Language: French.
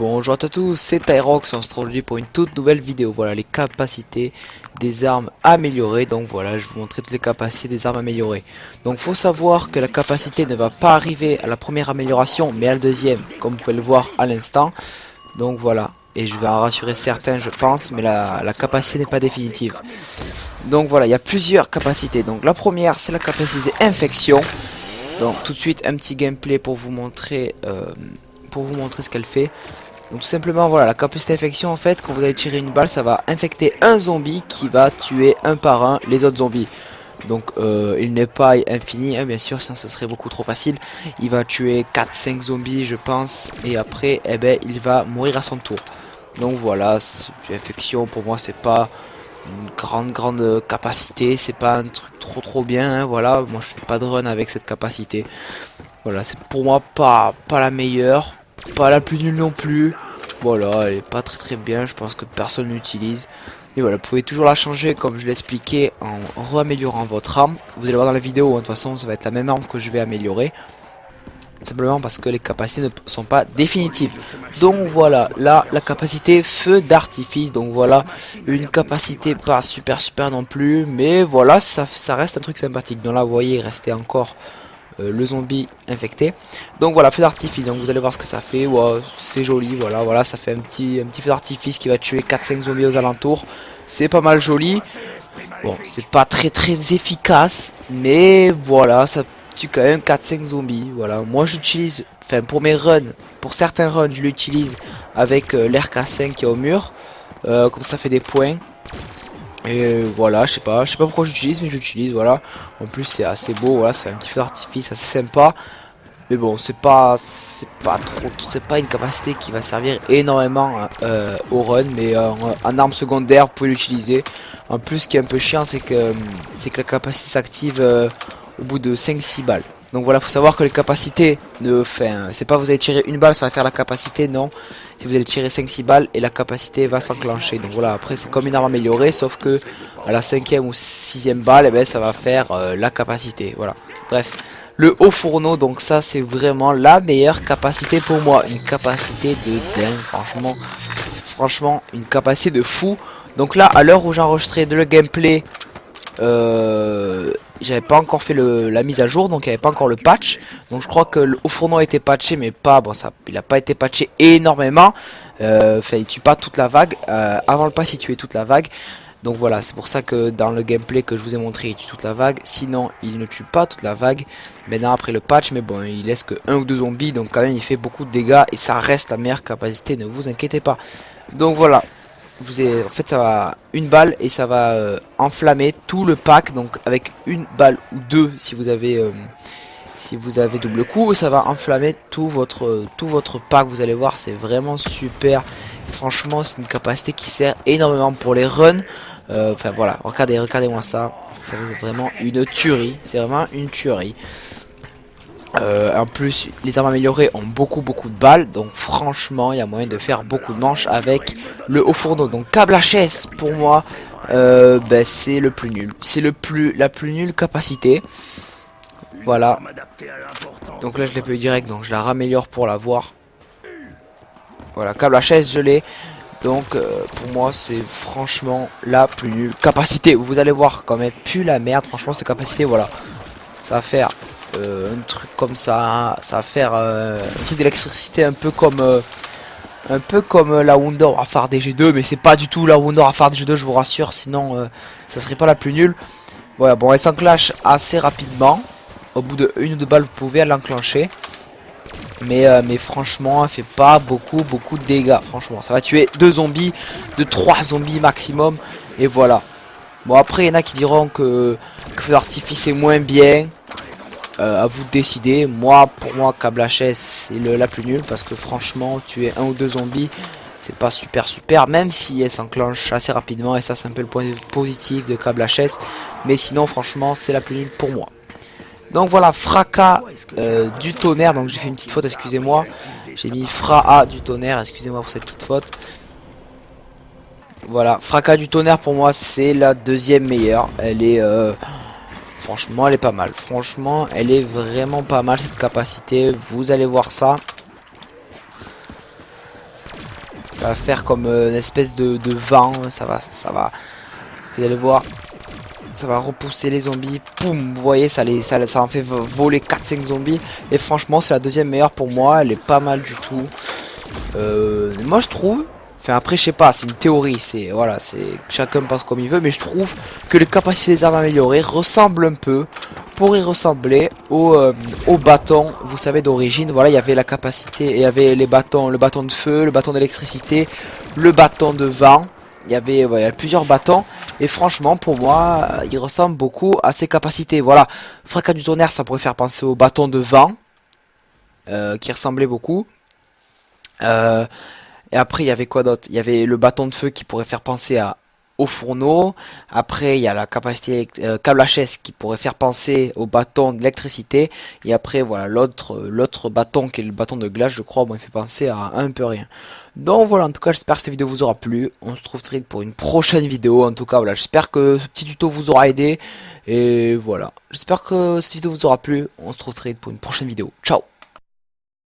Bonjour à tous, c'est Tyrox, on se retrouve aujourd'hui pour une toute nouvelle vidéo. Voilà les capacités des armes améliorées. Donc voilà, je vais vous montrer toutes les capacités des armes améliorées. Donc faut savoir que la capacité ne va pas arriver à la première amélioration, mais à la deuxième, comme vous pouvez le voir à l'instant. Donc voilà, et je vais en rassurer certains je pense, mais la capacité n'est pas définitive. Donc voilà, il y a plusieurs capacités. Donc la première, c'est la capacité infection. Donc tout de suite un petit gameplay pour vous montrer ce qu'elle fait. Donc tout simplement voilà, la capacité d'infection en fait, quand vous allez tirer une balle, ça va infecter un zombie qui va tuer un par un les autres zombies. Donc il n'est pas infini hein, bien sûr, sinon ça serait beaucoup trop facile. Il va tuer 4-5 zombies je pense, et après eh ben, il va mourir à son tour. Donc voilà, l'infection pour moi c'est pas une grande capacité, c'est pas un truc trop bien hein, voilà, moi je fais pas de run avec cette capacité. Voilà, c'est pour moi pas la meilleure, pas la plus nulle non plus. Voilà, elle est pas très bien, je pense que personne l'utilise. Et voilà, vous pouvez toujours la changer comme je l'ai expliqué en réaméliorant votre arme. Vous allez voir dans la vidéo, hein, de toute façon ça va être la même arme que je vais améliorer. Simplement parce que les capacités ne sont pas définitives. Donc voilà, là la capacité feu d'artifice. Donc voilà, une capacité pas super non plus. Mais voilà, ça reste un truc sympathique. Donc là vous voyez, il restait encore le zombie infecté. Donc voilà, feu d'artifice, donc vous allez voir ce que ça fait. Ouais, c'est joli, voilà, ça fait un petit feu d'artifice qui va tuer 4-5 zombies aux alentours. C'est pas mal joli. Bon, c'est pas très efficace, mais voilà, ça tue quand même 4-5 zombies. Voilà, moi j'utilise, enfin pour mes runs, pour certains runs, je l'utilise avec l'RK5 qui est au mur. Comme ça fait des points. Et voilà, je sais pas pourquoi j'utilise, mais j'utilise, voilà. En plus c'est assez beau, voilà, c'est un petit feu d'artifice assez sympa. Mais bon, c'est pas une capacité qui va servir énormément au run, mais en arme secondaire vous pouvez l'utiliser. En plus, ce qui est un peu chiant, c'est que la capacité s'active au bout de 5-6 balles. Donc voilà, faut savoir que les capacités c'est pas vous allez tirer une balle, ça va faire la capacité, non. Si vous allez tirer 5-6 balles et la capacité va s'enclencher. Donc voilà, après c'est comme une arme améliorée, sauf que à la 5e ou 6e balle, eh ben, ça va faire la capacité. Voilà, bref. Le haut fourneau, donc ça c'est vraiment la meilleure capacité pour moi. Une capacité de dingue, franchement une capacité de fou. Donc là, à l'heure où j'enregistrais le gameplay, j'avais pas encore fait la mise à jour, donc il n'y avait pas encore le patch. Donc je crois que le haut fourneau a été patché, mais pas bon, il a pas été patché énormément. Enfin, il tue pas toute la vague. Avant le patch, il tuait toute la vague. Donc voilà, c'est pour ça que dans le gameplay que je vous ai montré, il tue toute la vague. Sinon, il ne tue pas toute la vague. Maintenant, après le patch, mais bon, il laisse que 1 ou 2 zombies. Donc quand même, il fait beaucoup de dégâts. Et ça reste la meilleure capacité, ne vous inquiétez pas. Donc voilà, en fait, ça va une balle et ça va enflammer tout le pack. Donc avec une balle ou deux, si vous avez double coup, ça va enflammer tout votre pack. Vous allez voir, c'est vraiment super. Franchement, c'est une capacité qui sert énormément pour les runs. Enfin voilà, regardez-moi ça. C'est vraiment une tuerie. C'est vraiment une tuerie. En plus, les armes améliorées ont beaucoup de balles. Donc franchement, il y a moyen de faire beaucoup de manches avec le haut fourneau. Donc câble HS pour moi, ben, c'est le plus nul. C'est la plus nulle capacité. Voilà. Donc là je l'ai pas eu direct, donc je la raméliore pour la voir. Voilà, câble HS je l'ai. Donc pour moi c'est franchement la plus nulle capacité. Vous allez voir quand même pue la merde. Franchement cette capacité, voilà, ça va faire un truc comme ça. Ça va faire un truc d'électricité un peu comme la Wonder Warfare DG2. Mais c'est pas du tout la Wonder Warfare DG2, je vous rassure. Sinon ça serait pas la plus nulle. Voilà, bon, elle s'enclenche assez rapidement. Au bout de 1 ou 2 balles, vous pouvez l'enclencher. Mais franchement, elle fait pas beaucoup de dégâts. Franchement, ça va tuer 2 zombies, de 3 zombies maximum. Et voilà. Bon, après, il y en a qui diront que feu d'artifice est moins bien. À vous de décider. Pour moi, câble HS, c'est la plus nulle. Parce que franchement, tuer 1 ou 2 zombies, c'est pas super. Même si elle s'enclenche assez rapidement. Et ça, c'est un peu le point positif de câble HS. Mais sinon, franchement, c'est la plus nulle pour moi. Donc voilà, fracas du tonnerre. Donc j'ai fait une petite faute, excusez-moi. J'ai mis fracas du tonnerre, excusez-moi pour cette petite faute. Voilà, fracas du tonnerre pour moi c'est la deuxième meilleure. Elle est franchement elle est pas mal. Franchement elle est vraiment pas mal cette capacité. Vous allez voir ça. Ça va faire comme une espèce de vent. Ça va. Vous allez voir. Ça va repousser les zombies. Poum, vous voyez, ça en fait voler 4-5 zombies. Et franchement, c'est la deuxième meilleure pour moi. Elle est pas mal du tout. Moi, je trouve. Enfin, après, je sais pas, c'est une théorie. C'est voilà, c'est chacun pense comme il veut. Mais je trouve que les capacités des armes améliorées ressemblent un peu. Pourraient ressembler au bâton, vous savez, d'origine. Voilà, il y avait la capacité. Il y avait les bâtons, le bâton de feu, le bâton d'électricité, le bâton de vent. Il y avait plusieurs bâtons. Et franchement, pour moi, il ressemble beaucoup à ses capacités. Voilà, fracas du tonnerre, ça pourrait faire penser au bâton de vent, qui ressemblait beaucoup. Et après, il y avait quoi d'autre? Il y avait le bâton de feu qui pourrait faire penser au fourneau. Après, il y a la capacité câble HS qui pourrait faire penser au bâton d'électricité. Et après, voilà, l'autre bâton qui est le bâton de glace, je crois, bon, il fait penser à un peu rien. Donc voilà, en tout cas, j'espère que cette vidéo vous aura plu. On se retrouve très vite pour une prochaine vidéo. En tout cas, voilà, j'espère que ce petit tuto vous aura aidé. Et voilà, j'espère que cette vidéo vous aura plu. On se retrouve très vite pour une prochaine vidéo. Ciao!